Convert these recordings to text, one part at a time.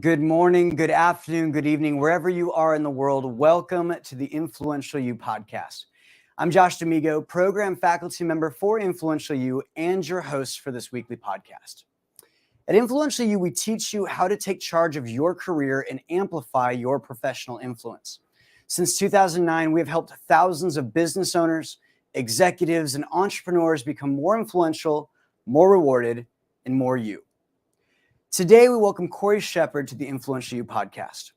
Good morning, good afternoon, good evening, wherever you are in the world. Welcome to the Influential You podcast. I'm Josh D'Amigo, program faculty member for Influential You and your host for this weekly podcast. At Influential You, we teach you how to take charge of your career and amplify your professional influence. Since 2009, we have helped thousands of business owners, executives, and entrepreneurs become more influential, more rewarded, and more you. Today, we welcome Cory Shepherd to the Influential You podcast.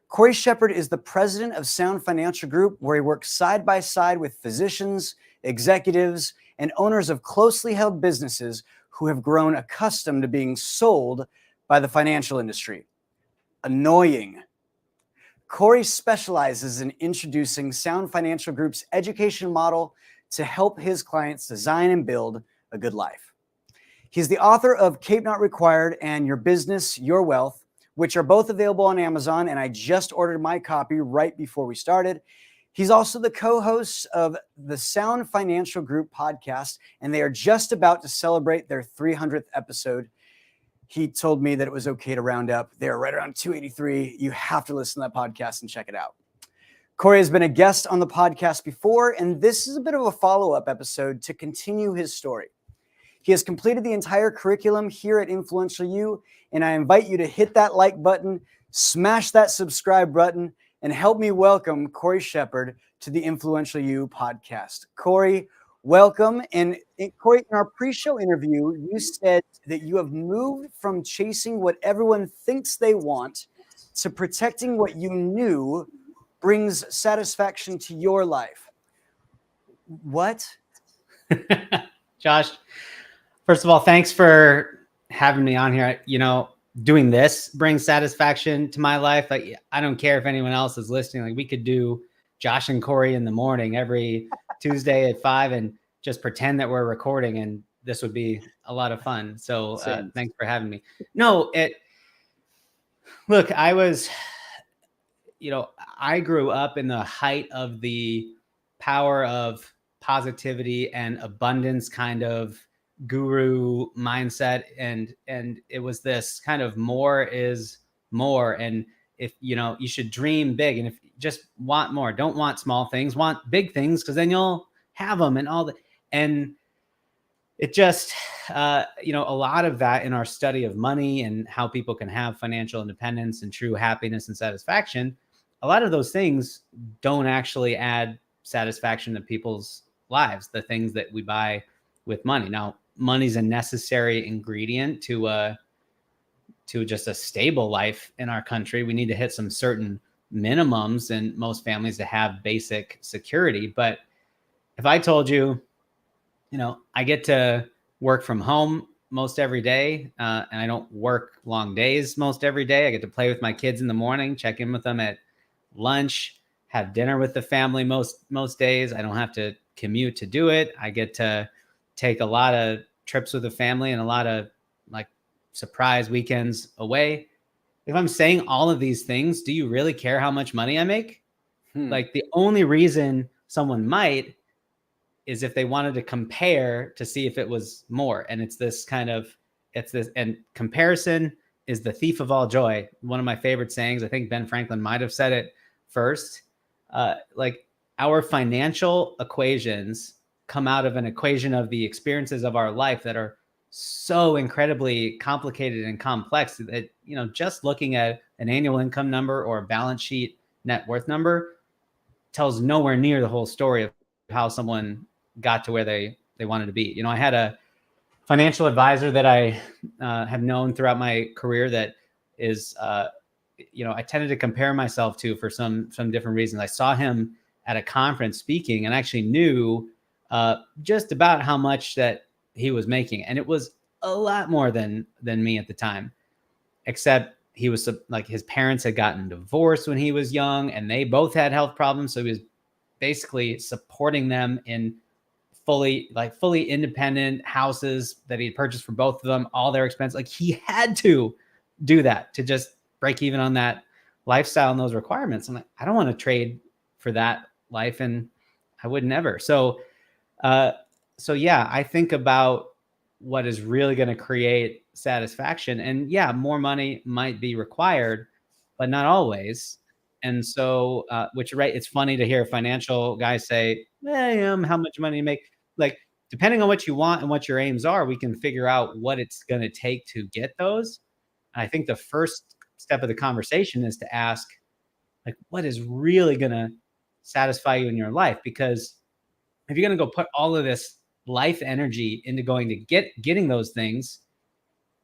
Cory Shepherd is the president of Sound Financial Group, where he works side by side with physicians, executives, and owners of closely held businesses who have grown accustomed to being sold by the financial industry. Annoying. Cory specializes in introducing Sound Financial Group's education model to help his clients design and build a good life. He's the author of Cape Not Required and Your Business, Your Wealth, which are both available on Amazon, and I just ordered my copy right before we started. He's also the co-host of the Sound Financial Group podcast, and they are just about to celebrate their 300th episode. He told me that it was okay to round up. They're right around 283. You have to listen to that podcast and check it out. Cory has been a guest on the podcast before, and this is a bit of a follow-up episode to continue his story. He has completed the entire curriculum here at Influential You, and I invite you to hit that like button, smash that subscribe button, and help me welcome Cory Shepherd to the Influential You podcast. Cory, welcome. And Cory, in our pre-show interview, you said that you have moved from chasing what everyone thinks they want to protecting what you knew brings satisfaction to your life. What? Josh, first of all, thanks for having me on here. Doing this brings satisfaction to my life. I don't care if anyone else is listening. Like, we could do Josh and Cory in the morning every Tuesday at 5 and just pretend that we're recording, and this would be a lot of fun. So thanks for having me. Look, I grew up in the height of the power of positivity and abundance kind of guru mindset, and it was this kind of more is more, and if you should dream big, and if you just want more, don't want small things, want big things, because then you'll have them, and all that. And it just a lot of that in our study of money and how people can have financial independence and true happiness and satisfaction, a lot of those things don't actually add satisfaction to people's lives, the things that we buy with money. Now, money's a necessary ingredient to just a stable life in our country. We need to hit some certain minimums in most families to have basic security. But if I told you, I get to work from home most every day, and I don't work long days most every day. I get to play with my kids in the morning, check in with them at lunch, have dinner with the family most days. I don't have to commute to do it. I get to take a lot of trips with the family and a lot of surprise weekends away. If I'm saying all of these things, do you really care how much money I make? The only reason someone might is if they wanted to compare to see if it was more. And and comparison is the thief of all joy. One of my favorite sayings, I think Ben Franklin might've said it first. Our financial equations come out of an equation of the experiences of our life that are so incredibly complicated and complex that, just looking at an annual income number or a balance sheet net worth number tells nowhere near the whole story of how someone got to where they wanted to be. I had a financial advisor that I have known throughout my career that is, I tended to compare myself to for some different reasons. I saw him at a conference speaking and actually knew just about how much that he was making. And it was a lot more than me at the time, except he was his parents had gotten divorced when he was young and they both had health problems. So he was basically supporting them in fully independent houses that he had purchased for both of them, all their expenses. He had to do that to just break even on that lifestyle and those requirements. I'm like, I don't want to trade for that life, and I would never. So yeah, I think about what is really going to create satisfaction. And yeah, more money might be required, but not always. And so, right, it's funny to hear financial guys say, how much money you make? Like, depending on what you want and what your aims are, we can figure out what it's going to take to get those. And I think the first step of the conversation is to ask, like, what is really going to satisfy you in your life? Because if you're going to go put all of this life energy into going to getting those things,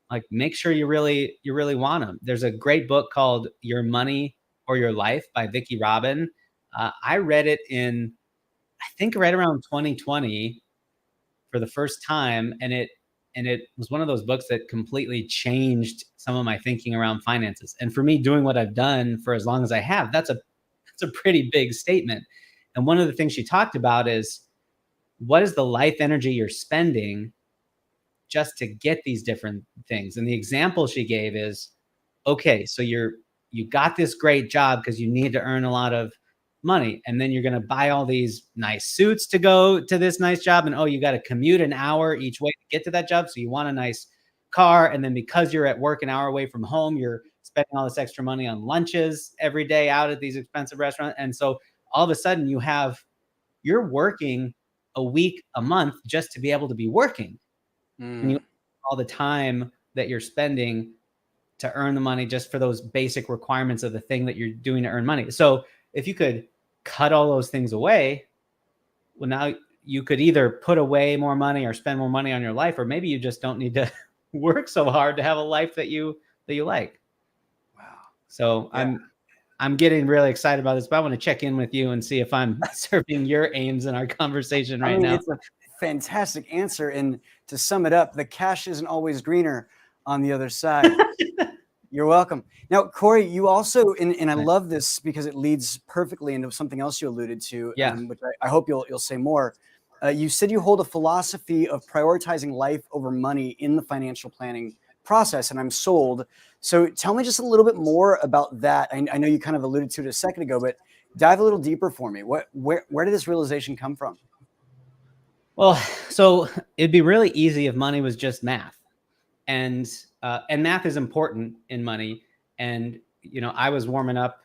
like, make sure you really want them. There's a great book called Your Money or Your Life by Vicki Robin. I read it in, I think, right around 2020 for the first time, and it was one of those books that completely changed some of my thinking around finances. And for me, doing what I've done for as long as I have, that's a pretty big statement. And one of the things she talked about is, what is the life energy you're spending just to get these different things? And the example she gave is, okay, so you got this great job because you need to earn a lot of money, and then you're going to buy all these nice suits to go to this nice job, and you got to commute an hour each way to get to that job, so you want a nice car, and then because you're at work an hour away from home, you're spending all this extra money on lunches every day out at these expensive restaurants. And so all of a sudden you're working a week, a month, just to be able to be working. And all the time that you're spending to earn the money just for those basic requirements of the thing that you're doing to earn money. So if you could cut all those things away, well, now you could either put away more money or spend more money on your life, or maybe you just don't need to work so hard to have a life that you like. Wow. So yeah. I'm getting really excited about this, but I want to check in with you and see if I'm serving your aims in our conversation right now. It's a fantastic answer. And to sum it up, the cash isn't always greener on the other side. You're welcome. Now, Cory, you also, and I love this because it leads perfectly into something else you alluded to, which I hope you'll say more. You said you hold a philosophy of prioritizing life over money in the financial planning process, and I'm sold. So tell me just a little bit more about that. I know you kind of alluded to it a second ago, but dive a little deeper for me. Where did this realization come from? Well, so it'd be really easy if money was just math, and math is important in money. And I was warming up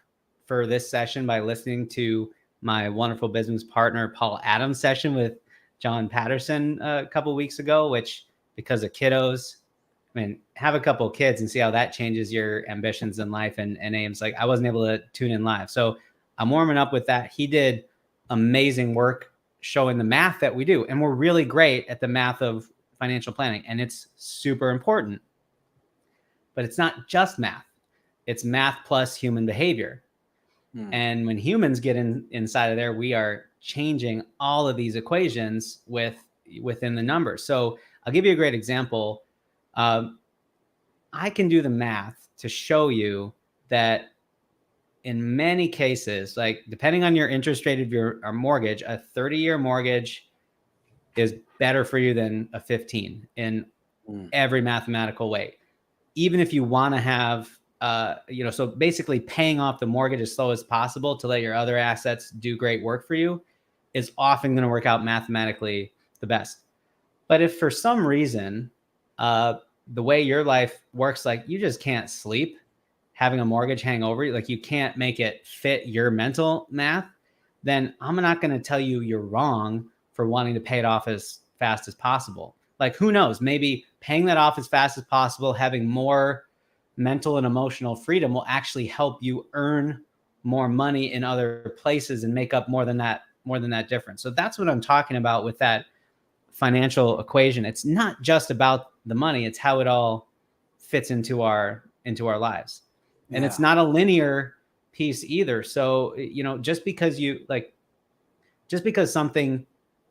for this session by listening to my wonderful business partner Paul Adams' session with John Patterson a couple of weeks ago, which, because of kiddos, have a couple of kids and see how that changes your ambitions in life and aims. Like, I wasn't able to tune in live, so I'm warming up with that. He did amazing work showing the math that we do, and we're really great at the math of financial planning, and it's super important. But it's not just math; it's math plus human behavior. And when humans get inside of there, we are changing all of these equations within the numbers. So I'll give you a great example. I can do the math to show you that in many cases, like, depending on your interest rate of your mortgage, a 30-year mortgage is better for you than a 15 in every mathematical way. Even if you want to have, so basically paying off the mortgage as slow as possible to let your other assets do great work for you is often going to work out mathematically the best. But if for some reason, the way your life works, like, you just can't sleep, having a mortgage hang over you, like, you can't make it fit your mental math, then I'm not going to tell you you're wrong for wanting to pay it off as fast as possible. Like, who knows, maybe paying that off as fast as possible, having more mental and emotional freedom, will actually help you earn more money in other places and make up more than that difference. So that's what I'm talking about with that financial equation. It's not just about the money, it's how it all fits into our lives. And it's not a linear piece either. So, just because something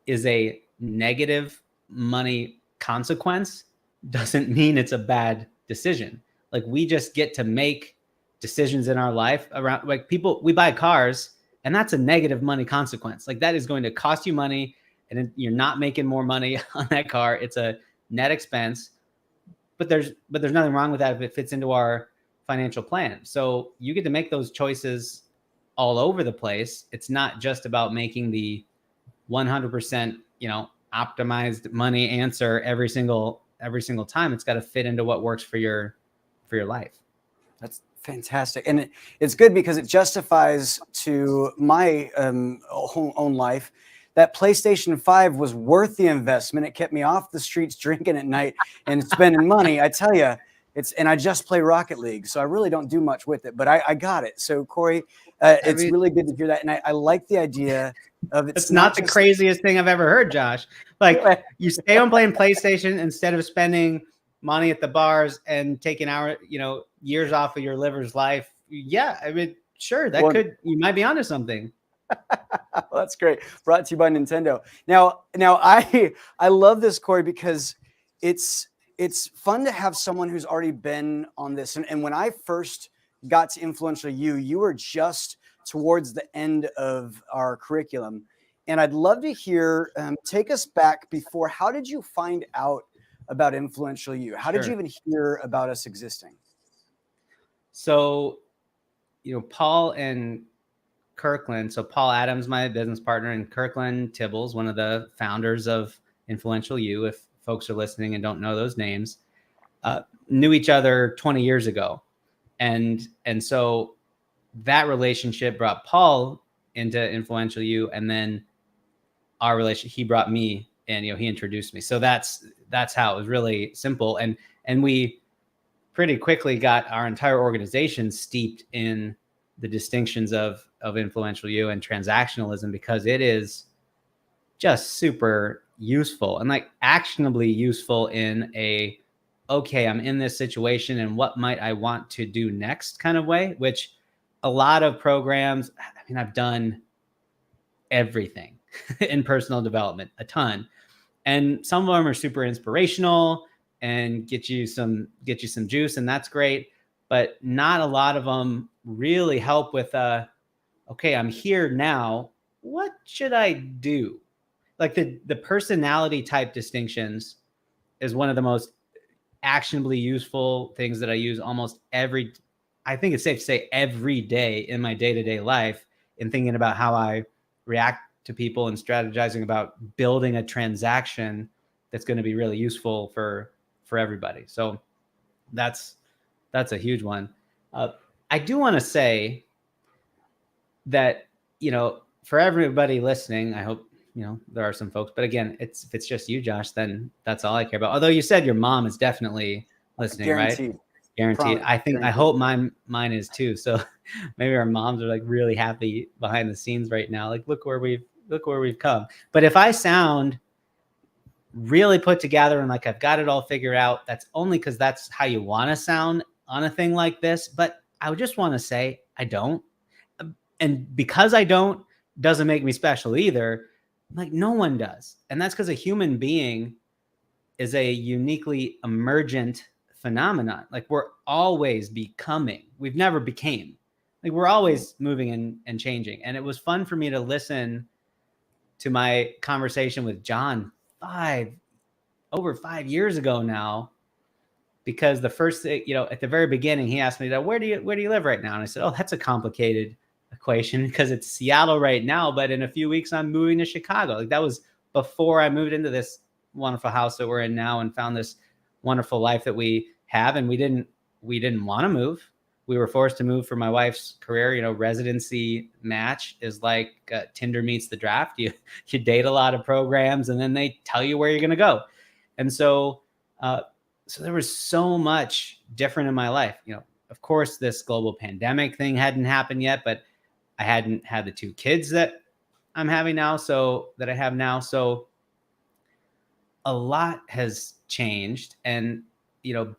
is a negative money consequence doesn't mean it's a bad decision. Like, we just get to make decisions in our life around, like, we buy cars, and that's a negative money consequence. Like, that is going to cost you money, and you're not making more money on that car. It's a net expense, but there's nothing wrong with that if it fits into our financial plan. So you get to make those choices all over the place. It's not just about making the 100%, optimized money answer every single every single time. It's got to fit into what works for your life. That's fantastic. And it's good because it justifies to my own life that PlayStation 5 was worth the investment. It kept me off the streets drinking at night and spending money. I tell you, and I just play Rocket League, so I really don't do much with it, but I got it. So Cory, it's really good to hear that. And I like the idea of it's not the craziest thing I've ever heard, Josh. Like, you stay on playing PlayStation instead of spending money at the bars and taking years off of your liver's life. Yeah, I mean, sure, you might be onto something. Well, that's great. Brought to you by Nintendo. Now I love this, Cory, because it's fun to have someone who's already been on this. And when I first got to Influential You were just towards the end of our curriculum. And I'd love to hear, take us back before. How did you find out about Influential You? How did you even hear about us existing? So, Paul and Kirkland. So Paul Adams, my business partner, and Kirkland Tibbles, one of the founders of Influential You, if folks are listening and don't know those names, knew each other 20 years ago. And so that relationship brought Paul into Influential You, and then our relationship, he brought me, and he introduced me. So that's how it was really simple. And we pretty quickly got our entire organization steeped in the distinctions of Influential You and transactionalism, because it is just super useful and like actionably useful in a, okay, I'm in this situation and what might I want to do next kind of way, which a lot of programs, I mean, I've done everything in personal development, a ton. And some of them are super inspirational and get you some juice, and that's great. But not a lot of them really help with, okay, I'm here now. What should I do? Like the personality type distinctions is one of the most actionably useful things that I use almost I think it's safe to say every day in my day-to-day life, in thinking about how I react to people and strategizing about building a transaction that's going to be really useful for everybody. So that's a huge one. I do want to say that, for everybody listening, I hope, there are some folks, but again, if it's just you, Josh, then that's all I care about. Although you said your mom is definitely listening, Guaranteed. Right? Guaranteed. I hope mine is too. So maybe our moms are like really happy behind the scenes right now. Like, look where we've come. But if I sound really put together and like I've got it all figured out, that's only because that's how you want to sound on a thing like this. But I would just want to say I don't. And because I don't, doesn't make me special either. Like, no one does. And that's because a human being is a uniquely emergent phenomenon. Like, we're always becoming. We've never became. Like, we're always moving and changing. And it was fun for me to listen to my conversation with John over 5 years ago now, because the first thing, at the very beginning, he asked me, where do you live right now? And I said, oh, that's a complicated equation because it's Seattle right now, but in a few weeks I'm moving to Chicago. Like, that was before I moved into this wonderful house that we're in now and found this wonderful life that we have. And we didn't want to move. We were forced to move for my wife's career. Residency match is like Tinder meets the draft. You date a lot of programs and then they tell you where you're going to go. And so there was so much different in my life. Of course, this global pandemic thing hadn't happened yet, but I hadn't had the 2 kids that I'm having now, so a lot has changed. And,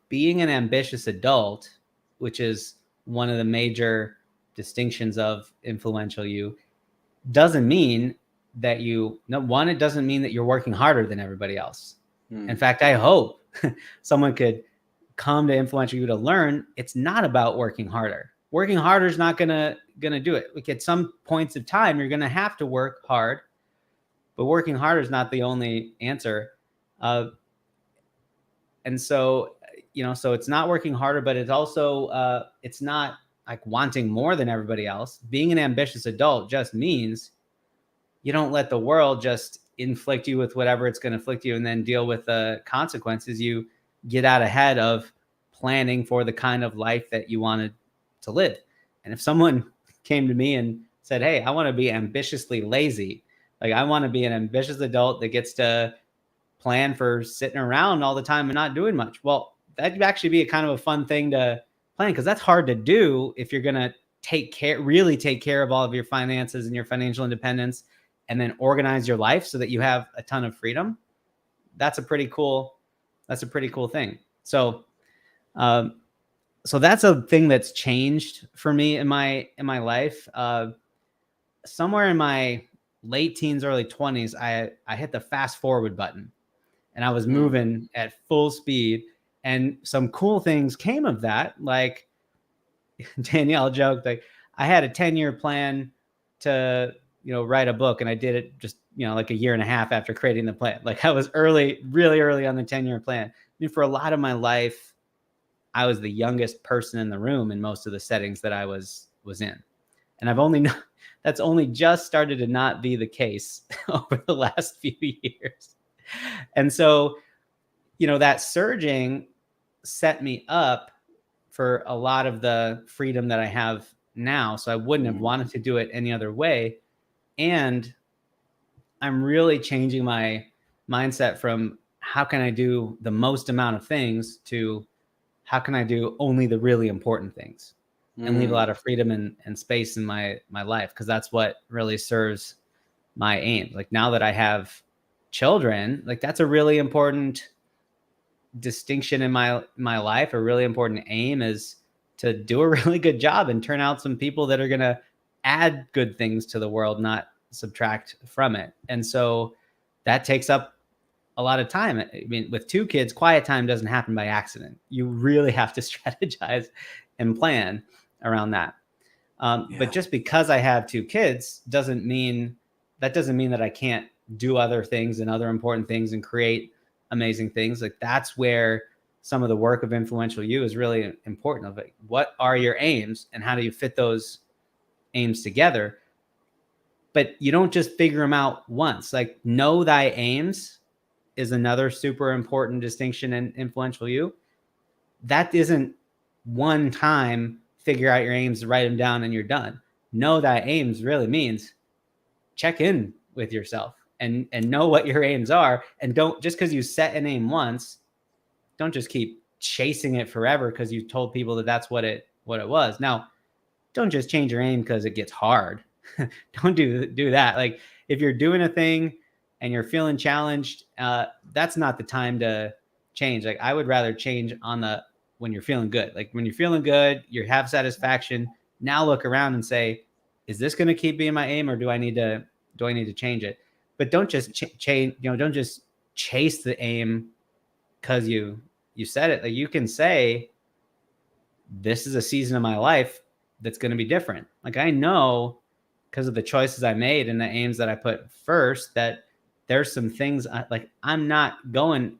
being an ambitious adult, which is one of the major distinctions of Influential You, doesn't mean that it doesn't mean that you're working harder than everybody else. In fact, I hope someone could come to Influential You to learn it's not about working harder. Working harder is not gonna do it. Like, at some points of time, you're gonna have to work hard, but working harder is not the only answer. And so, so it's not working harder, but it's also it's not like wanting more than everybody else. Being an ambitious adult just means you don't let the world just inflict you with whatever it's going to inflict you and then deal with the consequences. You get out ahead of planning for the kind of life that you wanted to live. And if someone came to me and said, hey, I want to be ambitiously lazy, like I want to be an ambitious adult that gets to plan for sitting around all the time and not doing much. Well, that'd actually be a kind of a fun thing to plan, because that's hard to do if you're going to really take care of all of your finances and your financial independence and then organize your life so that you have a ton of freedom. That's a pretty cool thing. So, so that's a thing that's changed for me in my life. Somewhere in my late teens, early 20s, I hit the fast forward button and I was moving at full speed, and some cool things came of that. Like Danielle joked, like I had a 10-year plan to, write a book, and I did it just, like a year and a half after creating the plan. Like I was really early on the 10-year plan. I mean, for a lot of my life, I was the youngest person in the room in most of the settings that I was in. And that's only just started to not be the case over the last few years. And so, that surging set me up for a lot of the freedom that I have now. So I wouldn't have wanted to do it any other way. And I'm really changing my mindset from how can I do the most amount of things to how can I do only the really important things and leave a lot of freedom and space in my life. Cause that's what really serves my aim. Like now that I have children, like that's a really important distinction in my life. A really important aim is to do a really good job and turn out some people that are going to add good things to the world, not subtract from it. And so that takes up a lot of time. I mean, with 2 kids, quiet time doesn't happen by accident. You really have to strategize and plan around that. But just because I have 2 kids doesn't mean that I can't do other things and other important things and create amazing things. Like that's where some of the work of Influential You is really important. Of like, what are your aims and how do you fit those aims together? But you don't just figure them out once. Like know thy aims is another super important distinction in Influential You. That isn't one time figure out your aims, write them down, and you're done. Know thy aims really means check in with yourself and know what your aims are. And don't, just because you set an aim once, don't just keep chasing it forever because you told people that that's what it was. Now, don't just change your aim because it gets hard. Don't do that. Like if you're doing a thing and you're feeling challenged, that's not the time to change. Like I would rather change when you're feeling good. Like when you're feeling good, you have satisfaction. Now look around and say, is this going to keep being my aim, or do I need to change it? But don't just change. Don't just chase the aim because you said it. Like you can say, this is a season of my life that's going to be different. Like I know because of the choices I made and the aims that I put first that there's some things like I'm not going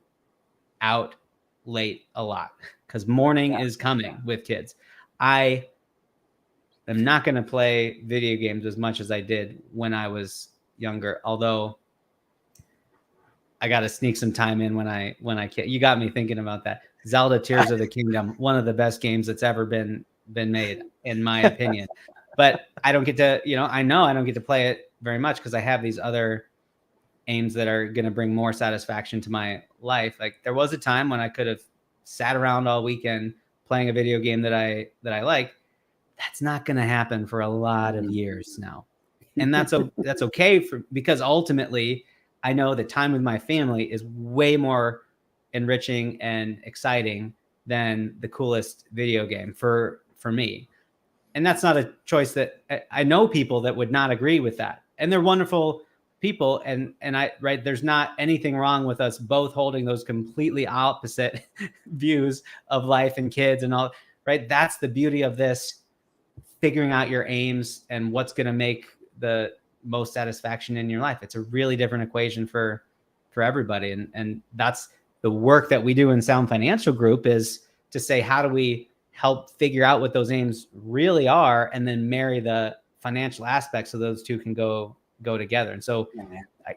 out late a lot because morning is coming with kids. I am not going to play video games as much as I did when I was younger, although I got to sneak some time in when I can. You got me thinking about that. Zelda Tears of the Kingdom, one of the best games that's ever been made, in my opinion. But I don't get to, I know I don't get to play it very much because I have these other aims that are going to bring more satisfaction to my life. Like there was a time when I could have sat around all weekend playing a video game that I like. That's not going to happen for a lot of years now. And that's okay because ultimately I know that time with my family is way more enriching and exciting than the coolest video game for me. And that's not a choice that I know people that would not agree with that. And they're wonderful people. And there's not anything wrong with us both holding those completely opposite views of life and kids and all, right? That's the beauty of this, figuring out your aims and what's going to make the most satisfaction in your life. It's a really different equation for everybody. And that's the work that we do in Sound Financial Group, is to say, how do we help figure out what those aims really are and then marry the financial aspects so those two can go go together. And so,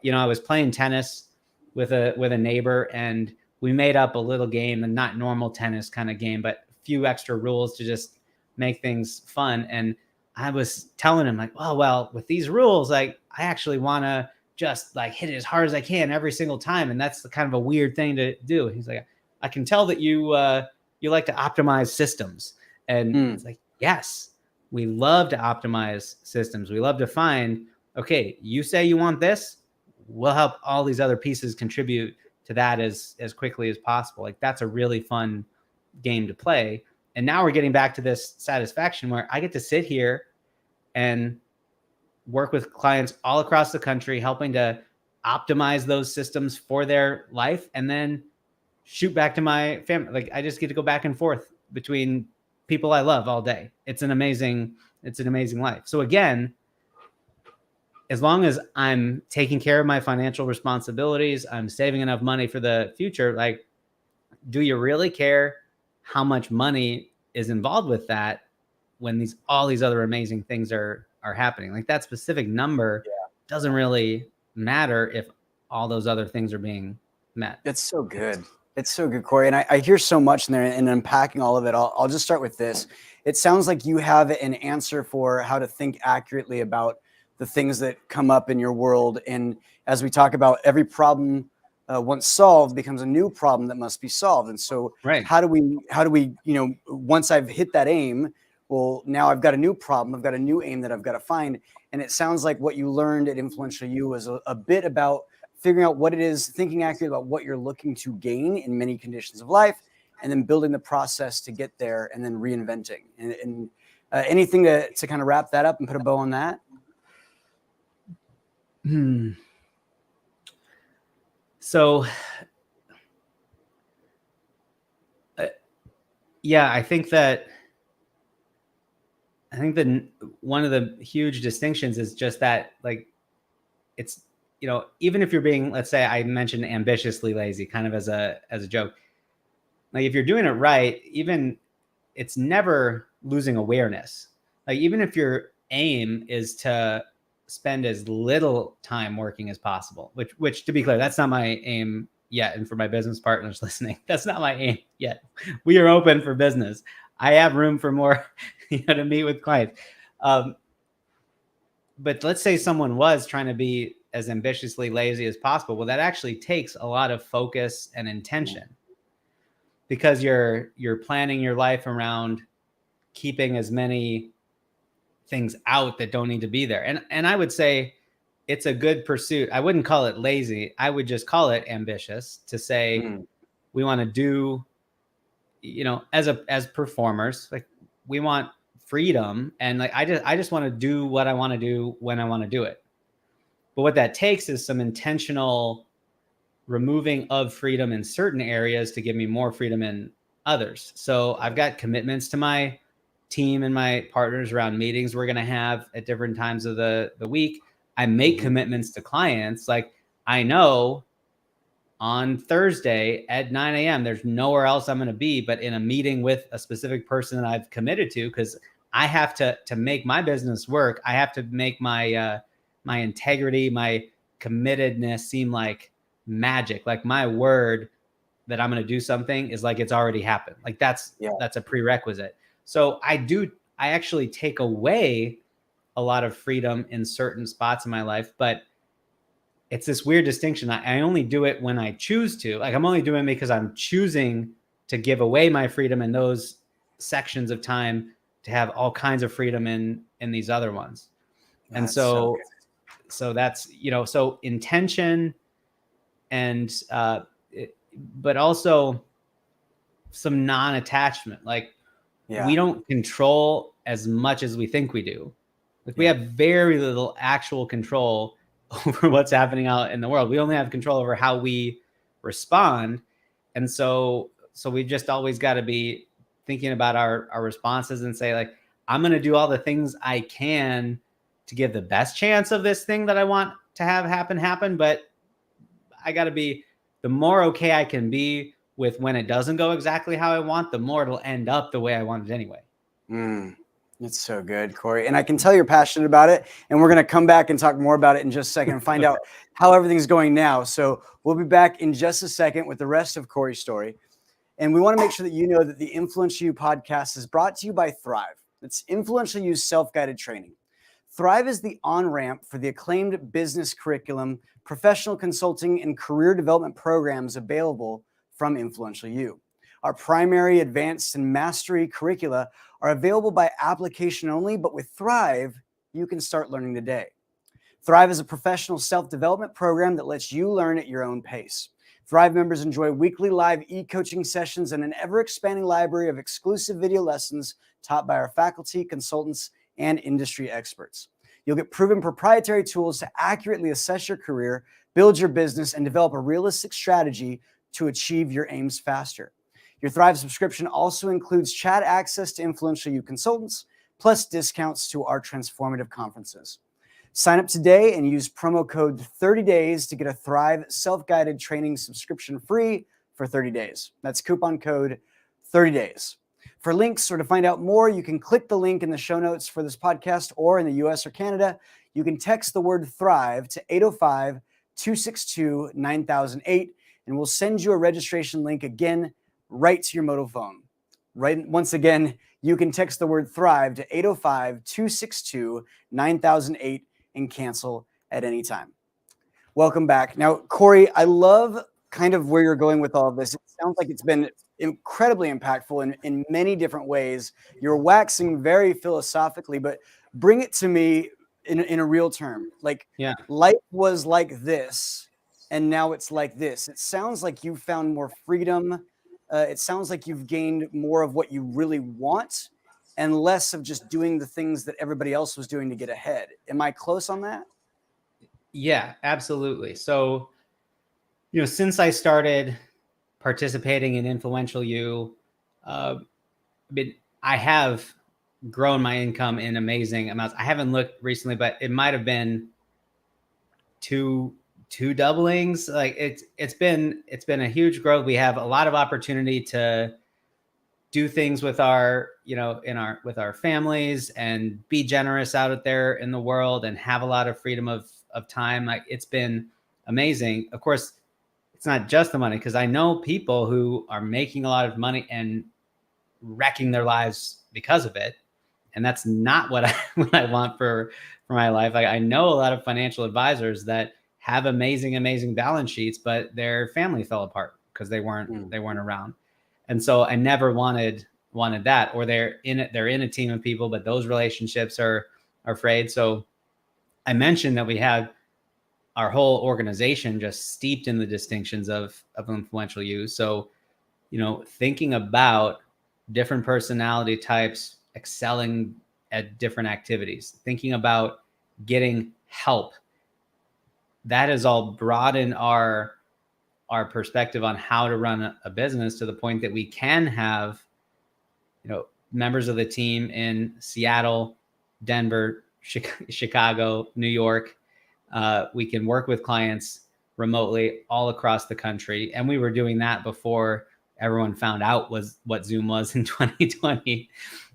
Yeah. I was playing tennis with a neighbor, and we made up a little game, and not normal tennis kind of game, but a few extra rules to just make things fun. And I was telling him like, well, with these rules, like I actually want to just like hit it as hard as I can every single time. And that's kind of a weird thing to do. He's like, I can tell that you like to optimize systems. And it's like, yes, we love to optimize systems. We love to find, okay, you say you want this, we'll help all these other pieces contribute to that as quickly as possible. Like that's a really fun game to play. And now we're getting back to this satisfaction where I get to sit here and work with clients all across the country, helping to optimize those systems for their life, and then shoot back to my family. Like I just get to go back and forth between people I love all day. It's an amazing life. So again, as long as I'm taking care of my financial responsibilities, I'm saving enough money for the future, like, do you really care how much money is involved with that when all these other amazing things are happening? Like that specific number doesn't really matter if all those other things are being met. It's so good. It's so good, Cory. And I hear so much in there, and unpacking all of it. I'll just start with this. It sounds like you have an answer for how to think accurately about the things that come up in your world. And as we talk about, every problem once solved becomes a new problem that must be solved. And so how do we, once I've hit that aim, well, now I've got a new problem. I've got a new aim that I've got to find. And it sounds like what you learned at Influential You was a bit about figuring out what it is, thinking accurately about what you're looking to gain in many conditions of life, and then building the process to get there, and then reinventing. And anything to kind of wrap that up and put a bow on that? So, I think that one of the huge distinctions is just that, like, it's, even if you're being, let's say I mentioned ambitiously lazy kind of as a joke, like if you're doing it right, even it's never losing awareness. Like even if your aim is to spend as little time working as possible, which to be clear, that's not my aim yet. And for my business partners listening, that's not my aim yet. We are open for business. I have room for more, to meet with clients. But let's say someone was trying to be as ambitiously lazy as possible. Well, that actually takes a lot of focus and intention, because you're planning your life around keeping as many things out that don't need to be there. And I would say it's a good pursuit. I wouldn't call it lazy. I would just call it ambitious, to say we want to do, as performers, like we want freedom, and like I just want to do what I want to do when I want to do it. But what that takes is some intentional removing of freedom in certain areas to give me more freedom in others. So I've got commitments to my team and my partners around meetings we're going to have at different times of the week. I make commitments to clients. Like I know on Thursday at 9 a.m., there's nowhere else I'm going to be but in a meeting with a specific person that I've committed to, because I have to make my business work. I have to make my my integrity, my committedness seem like magic. Like my word that I'm going to do something is like it's already happened. Like that's a prerequisite. So I actually take away a lot of freedom in certain spots in my life, but it's this weird distinction. I only do it when I choose to. Like I'm only doing it because I'm choosing to give away my freedom in those sections of time to have all kinds of freedom in these other ones. And so that's, so intention and, but also some non-attachment. Like we don't control as much as we think we do. Like we have very little actual control over what's happening out in the world. We only have control over how we respond. And so we've just always got to be thinking about our responses and say, like, I'm going to do all the things I can to give the best chance of this thing that I want to have happen. But I got to be, the more okay I can be with when it doesn't go exactly how I want, the more it'll end up the way I want it anyway. It's so good, Cory. And I can tell you're passionate about it. And we're going to come back and talk more about it in just a second and find out how everything's going now. So we'll be back in just a second with the rest of Cory's story. And we want to make sure that you know that the Influential You podcast is brought to you by Thrive. It's Influential You's self-guided training. Thrive is the on-ramp for the acclaimed business curriculum, professional consulting, and career development programs available from Influential You. Our primary, advanced, and mastery curricula are available by application only, but with Thrive, you can start learning today. Thrive is a professional self-development program that lets you learn at your own pace. Thrive members enjoy weekly live e-coaching sessions and an ever-expanding library of exclusive video lessons taught by our faculty, consultants, and industry experts. You'll get proven proprietary tools to accurately assess your career, build your business, and develop a realistic strategy to achieve your aims faster. Your Thrive subscription also includes chat access to Influential You consultants, plus discounts to our transformative conferences. Sign up today and use promo code 30days to get a Thrive self-guided training subscription free for 30 days. That's coupon code 30days. For links or to find out more, you can click the link in the show notes for this podcast, or in the US or Canada, you can text the word Thrive to 805-262-9008, and we'll send you a registration link again right to your mobile phone. Right. Once again, you can text the word Thrive to 805-262-9008 and cancel at any time. Welcome back. Now, Cory, I love kind of where you're going with all of this. It sounds like it's been incredibly impactful in many different ways. You're waxing very philosophically, but bring it to me in a real term. Like, life was like this, and now it's like this. It sounds like you found more freedom. It sounds like you've gained more of what you really want and less of just doing the things that everybody else was doing to get ahead. Am I close on that? Yeah, absolutely. So, since I started participating in Influential You, I have grown my income in amazing amounts. I haven't looked recently, but it might have been two doublings. Like it's been a huge growth. We have a lot of opportunity to do things with our, with our families and be generous out there in the world and have a lot of freedom of time. Like, it's been amazing. Of course, it's not just the money, because I know people who are making a lot of money and wrecking their lives because of it. And that's not what I want for my life. I know a lot of financial advisors that have amazing balance sheets, but their family fell apart because they weren't around. And so I never wanted that. Or they're in a team of people, but those relationships are frayed. So I mentioned that we had our whole organization just steeped in the distinctions of Influential You. So, thinking about different personality types excelling at different activities, thinking about getting help, that has all broadened our perspective on how to run a business, to the point that we can have, members of the team in Seattle, Denver, Chicago, New York. We can work with clients remotely all across the country. And we were doing that before everyone found out what Zoom was in 2020.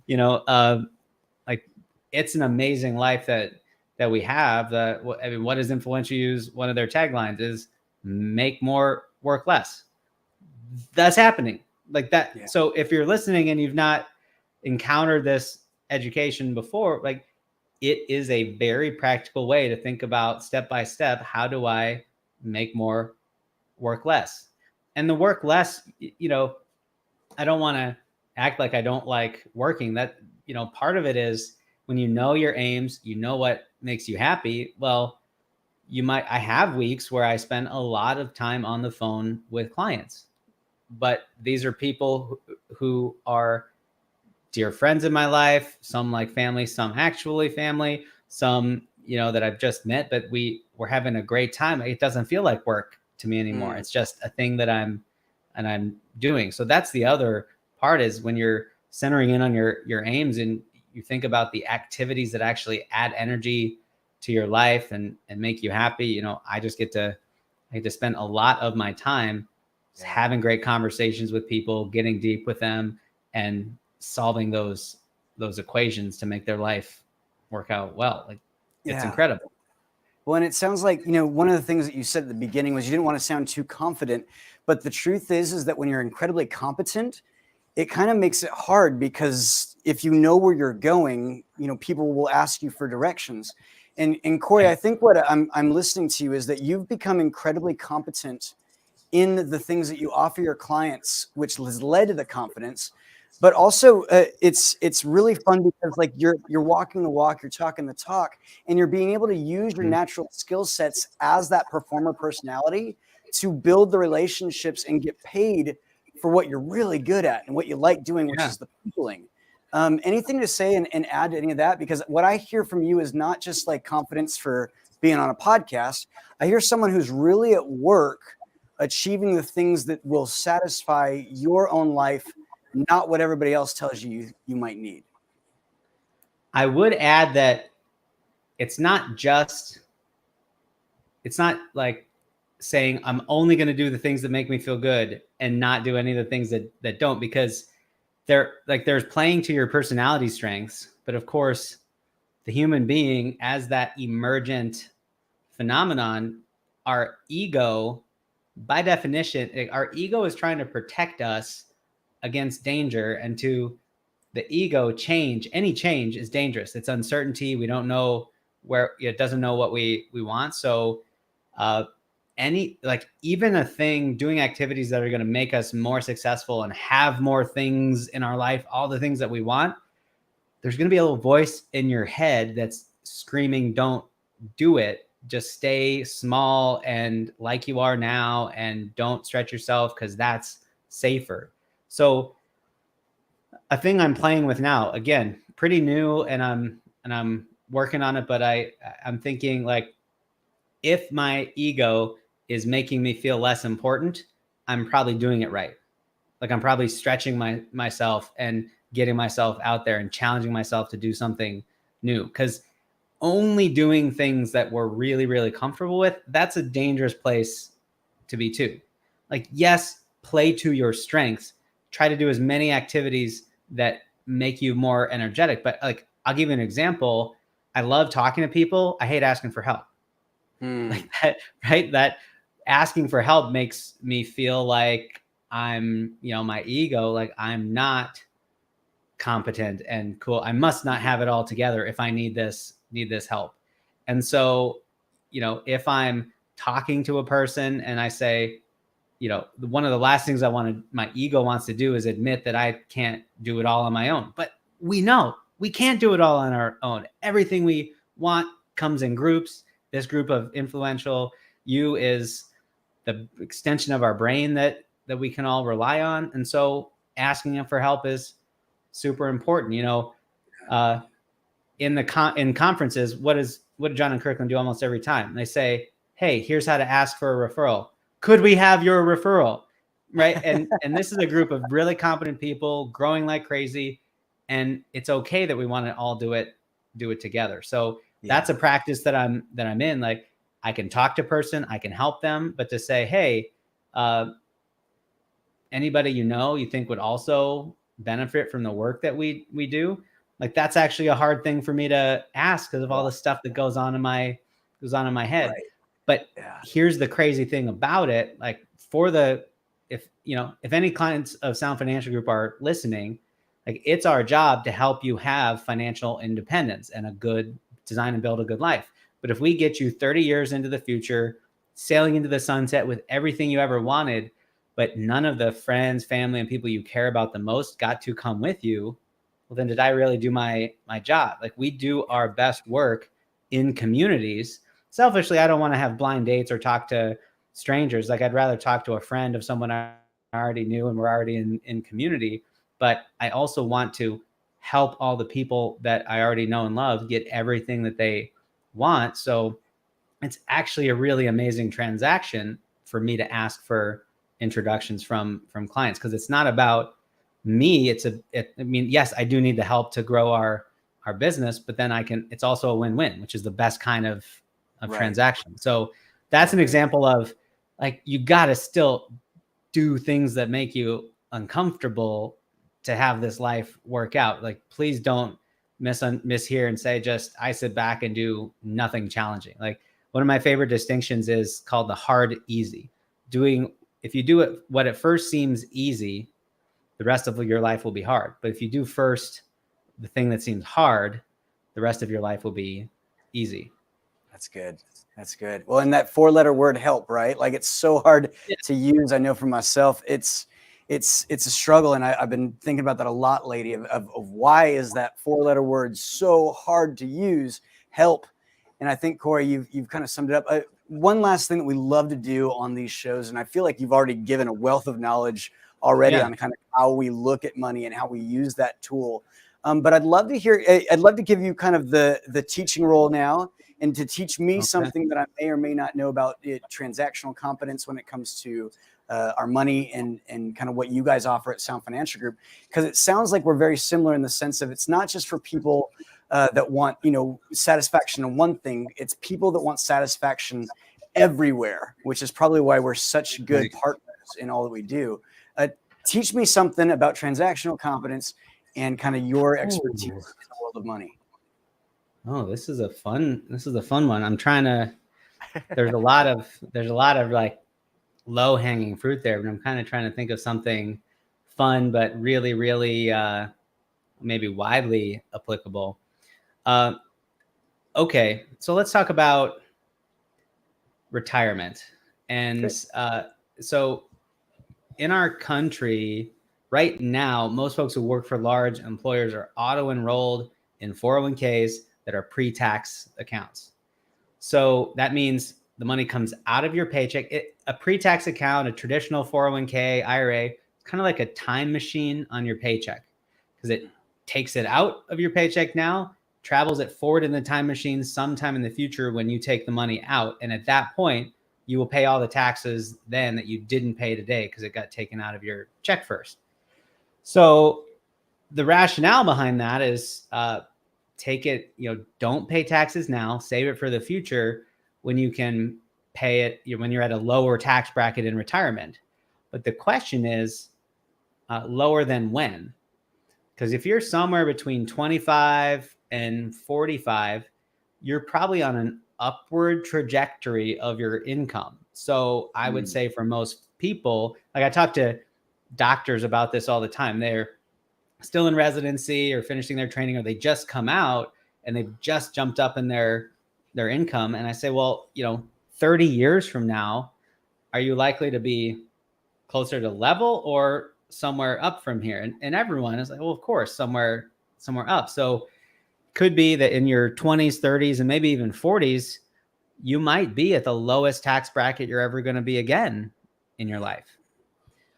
Like, it's an amazing life that we have. What is Influential You's? One of their taglines is make more, work less. That's happening like that. Yeah. So if you're listening and you've not encountered this education before, like, it is a very practical way to think about step by step. How do I make more, work less? And the work less, I don't want to act like I don't like working. That, part of it is when you know your aims, what makes you happy. Well, I have weeks where I spend a lot of time on the phone with clients, but these are people who are dear friends in my life, some like family, some actually family, some, that I've just met, but we're having a great time. It doesn't feel like work to me anymore. It's just a thing that I'm doing. So that's the other part, is when you're centering in on your aims and you think about the activities that actually add energy to your life and make you happy. I get to spend a lot of my time having great conversations with people, getting deep with them, and solving those those equations to make their life work out well. Like, it's Yeah. incredible. Well, and it sounds like, one of the things that you said at the beginning was you didn't want to sound too confident, but the truth is that when you're incredibly competent, it kind of makes it hard, because if you know where you're going, people will ask you for directions. And Cory, I think what I'm listening to you is that you've become incredibly competent in the things that you offer your clients, which has led to the confidence. But also, it's really fun because, like, you're walking the walk, you're talking the talk, and you're being able to use your natural skill sets as that performer personality to build the relationships and get paid for what you're really good at and what you like doing, which is the peopling. Anything to say and add to any of that? Because what I hear from you is not just like confidence for being on a podcast. I hear someone who's really at work achieving the things that will satisfy your own life, not what everybody else tells you might need. I would add that it's not like saying I'm only going to do the things that make me feel good and not do any of the things that don't, because there's playing to your personality strengths. But of course, the human being, as that emergent phenomenon, our ego, by definition, our ego is trying to protect us against danger. And to the ego, any change is dangerous. It's uncertainty. We don't know where, it doesn't know what we want. So even a thing, doing activities that are going to make us more successful and have more things in our life, all the things that we want, there's going to be a little voice in your head that's screaming, don't do it. Just stay small and like you are now, and don't stretch yourself, because that's safer. So a thing I'm playing with now, again, pretty new, and I'm working on it, but I'm thinking, like, if my ego is making me feel less important, I'm probably doing it right. Like, I'm probably stretching myself and getting myself out there and challenging myself to do something new. Because only doing things that we're really, really comfortable with, that's a dangerous place to be too. Like, yes, play to your strengths. Try to do as many activities that make you more energetic. But, like, I'll give you an example. I love talking to people. I hate asking for help. Like that, right? That asking for help makes me feel like I'm, my ego, like I'm not competent and cool. I must not have it all together if I need this help. And so, if I'm talking to a person and I say, one of the last things my ego wants to do is admit that I can't do it all on my own. But we know we can't do it all on our own. Everything we want comes in groups. This group of influential you is the extension of our brain that we can all rely on. And so asking them for help is super important. In conferences, what do John and Kirkland do almost every time? They say, hey, here's how to ask for a referral. Could we have your referral? Right. And this is a group of really competent people growing like crazy. And it's okay that we want to all do it together. So that's a practice that I'm in. Like, I can talk to a person, I can help them, but to say, hey, anybody you think would also benefit from the work that we do, like, that's actually a hard thing for me to ask because of all the stuff that goes on in my head. Right. But here's the crazy thing about it. Like, if any clients of Sound Financial Group are listening, like, it's our job to help you have financial independence and a good design and build a good life. But if we get you 30 years into the future, sailing into the sunset with everything you ever wanted, but none of the friends, family, and people you care about the most got to come with you, well, then did I really do my job? Like, we do our best work in communities. Selfishly, I don't want to have blind dates or talk to strangers. Like, I'd rather talk to a friend of someone I already knew and we're already in community. But I also want to help all the people that I already know and love get everything that they want. So it's actually a really amazing transaction for me to ask for introductions from clients, because it's not about me. Yes, I do need the help to grow our business, but then it's also a win-win, which is the best kind of transaction. So that's an example of, like, you got to still do things that make you uncomfortable to have this life work out. Like, please don't mishear and say just I sit back and do nothing challenging. Like, one of my favorite distinctions is called the hard easy. If you do it what at first seems easy, the rest of your life will be hard. But if you do first the thing that seems hard, the rest of your life will be easy. That's good. That's good. Well, and that 4-letter word help, right? Like, it's so hard to use. I know for myself, it's a struggle. And I've been thinking about that a lot lately of why is that 4-letter word so hard to use, help. And I think, Cory, you've kind of summed it up. One last thing that we love to do on these shows, and I feel like you've already given a wealth of knowledge already on kind of how we look at money and how we use that tool. But I'd love to give you kind of the teaching role now, and to teach me something that I may or may not know about transactional competence when it comes to our money and kind of what you guys offer at Sound Financial Group. Because it sounds like we're very similar in the sense of it's not just for people that want, satisfaction in one thing. It's people that want satisfaction everywhere, which is probably why we're such good partners in all that we do. Teach me something about transactional competence and kind of your expertise in the world of money. Oh, this is a fun one. I'm trying to, there's a lot of like low hanging fruit there, but I'm kind of trying to think of something fun, but really, really, maybe widely applicable. Okay. So let's talk about retirement. And, so in our country right now, most folks who work for large employers are auto-enrolled in 401ks that are pre-tax accounts. So that means the money comes out of your paycheck. A pre-tax account, a traditional 401k, IRA, it's kind of like a time machine on your paycheck, because it takes it out of your paycheck now, travels it forward in the time machine sometime in the future when you take the money out. And at that point, you will pay all the taxes then that you didn't pay today because it got taken out of your check first. So the rationale behind that is take it, don't pay taxes now, save it for the future when you can pay it, when you're at a lower tax bracket in retirement. But the question is, lower than when? Because if you're somewhere between 25 and 45, you're probably on an upward trajectory of your income. So I would say for most people, like I talk to doctors about this all the time, they're still in residency or finishing their training, or they just come out and they've just jumped up in their income. And I say, well, 30 years from now, are you likely to be closer to level or somewhere up from here? And everyone is like, well, of course, somewhere up. So could be that in your 20s, 30s, and maybe even 40s, you might be at the lowest tax bracket you're ever going to be again in your life.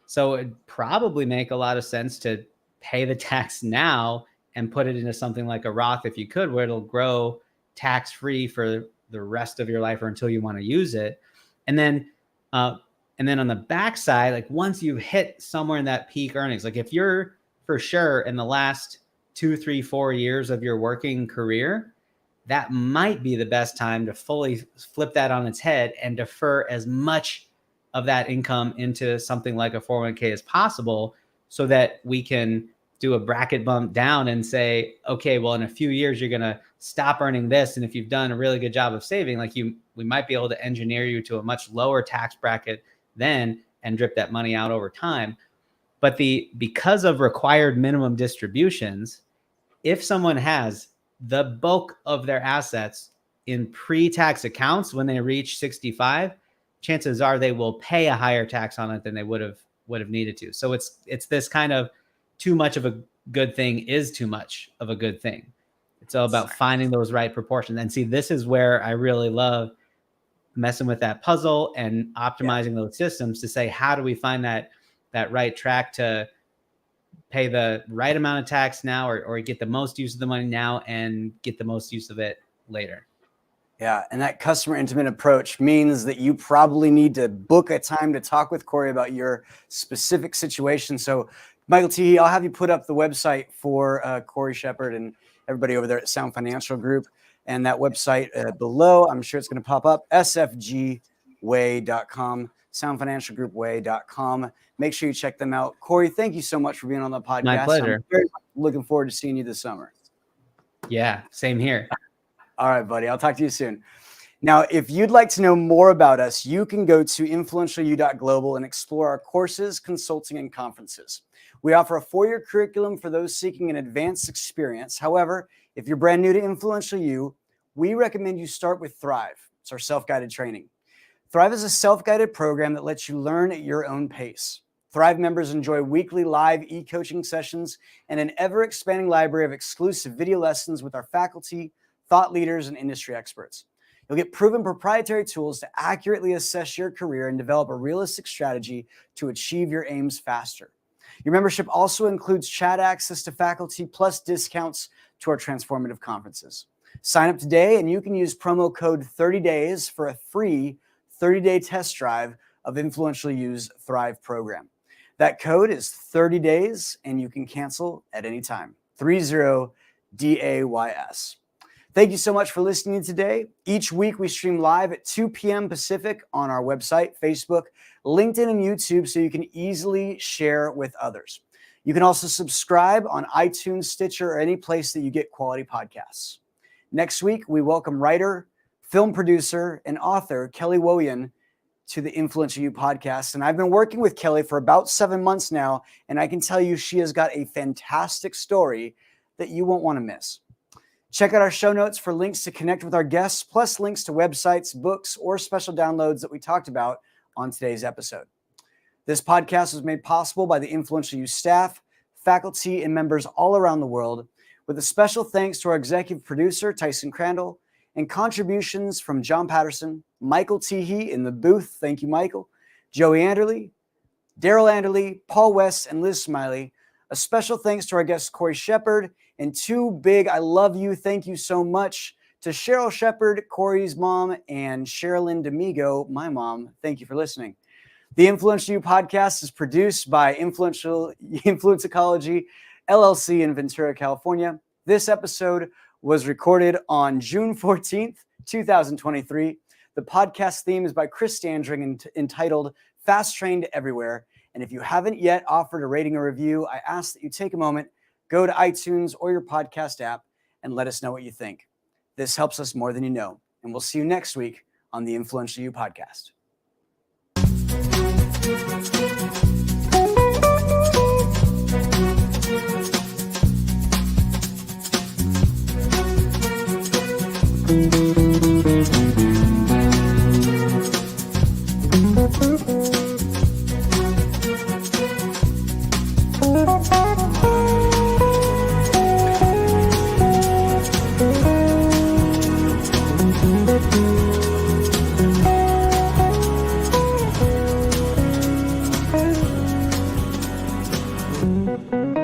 So it'd probably make a lot of sense to pay the tax now and put it into something like a Roth if you could, where it'll grow tax-free for the rest of your life or until you want to use it. And then on the backside, like once you've hit somewhere in that peak earnings, like if you're for sure in the last 2, 3, 4 years of your working career, that might be the best time to fully flip that on its head and defer as much of that income into something like a 401k as possible, so that we can do a bracket bump down and say, okay, well, in a few years, you're going to stop earning this. And if you've done a really good job of saving, we might be able to engineer you to a much lower tax bracket then and drip that money out over time. But because of required minimum distributions, if someone has the bulk of their assets in pre-tax accounts when they reach 65, chances are they will pay a higher tax on it than they would have needed to. So it's this kind of too much of a good thing is too much of a good thing. It's all about finding those right proportions. And see, this is where I really love messing with that puzzle and optimizing those systems to say, how do we find that right track to pay the right amount of tax now, or get the most use of the money now and get the most use of it later. Yeah, and that customer intimate approach means that you probably need to book a time to talk with Cory about your specific situation. So, Michael T., I'll have you put up the website for Cory Shepherd and everybody over there at Sound Financial Group. And that website below, I'm sure it's going to pop up, sfgway.com, soundfinancialgroupway.com. Make sure you check them out. Cory, thank you so much for being on the podcast. My pleasure. I'm very much looking forward to seeing you this summer. Yeah, same here. All right, buddy. I'll talk to you soon. Now, if you'd like to know more about us, you can go to influentialu.global and explore our courses, consulting, and conferences. We offer a 4-year curriculum for those seeking an advanced experience. However, if you're brand new to Influential You, we recommend you start with Thrive. It's our self-guided training. Thrive is a self-guided program that lets you learn at your own pace. Thrive members enjoy weekly live e-coaching sessions and an ever-expanding library of exclusive video lessons with our faculty, thought leaders, and industry experts. You'll get proven proprietary tools to accurately assess your career and develop a realistic strategy to achieve your aims faster. Your membership also includes chat access to faculty plus discounts to our transformative conferences. Sign up today and you can use promo code 30days for a free 30-day test drive of Influential U's Thrive program. That code is 30 days and you can cancel at any time. 30DAYS. Thank you so much for listening today. Each week we stream live at 2 p.m. Pacific on our website, Facebook, LinkedIn, and YouTube so you can easily share with others. You can also subscribe on iTunes, Stitcher, or any place that you get quality podcasts. Next week, we welcome writer, film producer, and author Kelly Woyan to the Influential You podcast. And I've been working with Kelly for about 7 months now, and I can tell you she has got a fantastic story that you won't want to miss. Check out our show notes for links to connect with our guests, plus links to websites, books, or special downloads that we talked about on today's episode. This podcast was made possible by the Influential You staff, faculty, and members all around the world, with a special thanks to our executive producer, Tyson Crandall, and contributions from John Patterson, Michael Teehee in the booth, thank you, Michael, Joey Anderley, Daryl Anderley, Paul West, and Liz Smiley. A special thanks to our guest, Cory Shepherd, and 2 big I love you, thank you so much to Cheryl Shepherd, Cory's mom, and Sherilyn D'Amigo, my mom. Thank you for listening. The Influential You podcast is produced by Influence Ecology, LLC in Ventura, California. This episode was recorded on June 14th, 2023. The podcast theme is by Chris Standring entitled Fast Trained Everywhere. And if you haven't yet offered a rating or review, I ask that you take a moment, go to iTunes or your podcast app, and let us know what you think. This helps us more than you know. And we'll see you next week on the Influential You podcast. Thank you.